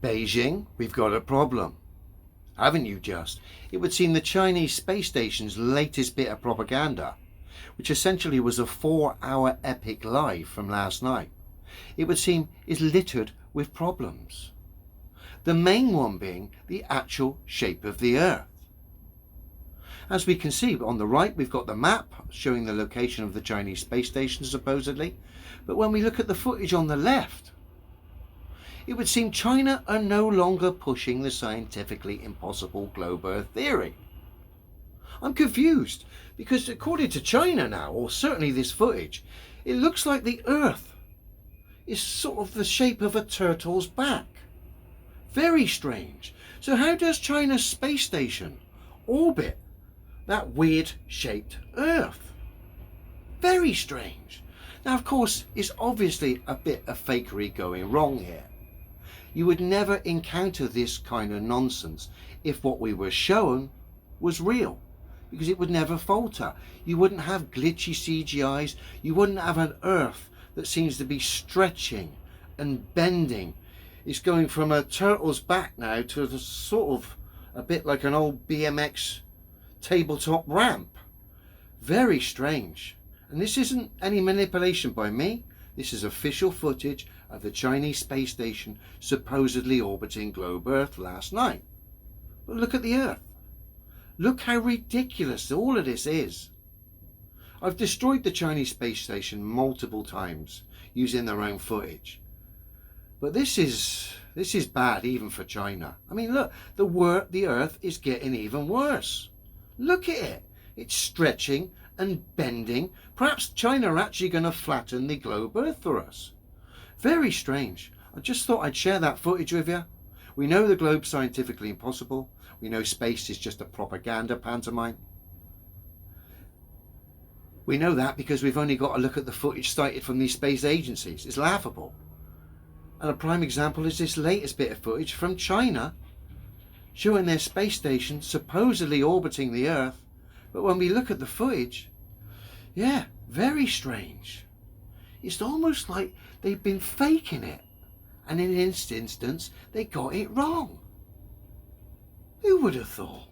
Beijing, we've got a problem. Haven't you just? It would seem the Chinese space station's latest bit of propaganda, which essentially was a 4-hour epic live from last night, it would seem is littered with problems. The main one being the actual shape of the Earth. As we can see on the right, we've got the map showing the location of the Chinese space station supposedly, but when we look at the footage on the left, it would seem China are no longer pushing the scientifically impossible globe Earth theory. I'm confused because according to China now, or certainly this footage, it looks like the Earth is sort of the shape of a turtle's back. Very strange. So how does China's space station orbit that weird shaped Earth? Very strange. Now of course it's obviously a bit of fakery going wrong here. You would never encounter this kind of nonsense if what we were shown was real, because it would never falter. You wouldn't have glitchy CGIs, you wouldn't have an Earth that seems to be stretching and bending. It's going from a turtle's back now to the sort of a bit like an old BMX tabletop ramp. Very strange. And this isn't any manipulation by me. This is official footage of the Chinese space station supposedly orbiting globe Earth last night. But look at the Earth. Look how ridiculous all of this is. I've destroyed the Chinese space station multiple times using their own footage. But this is bad even for China. I mean, look, the Earth is getting even worse. Look at it. It's stretching and bending. Perhaps China are actually going to flatten the globe Earth for us. Very strange. I just thought I'd share that footage with you. We know the globe's scientifically impossible. We know space is just a propaganda pantomime. We know that because we've only got to look at the footage cited from these space agencies. It's laughable. And a prime example is this latest bit of footage from China showing their space station supposedly orbiting the Earth. But when we look at the footage, yeah, very strange. It's almost like they've been faking it. And in this instance, they got it wrong. Who would have thought?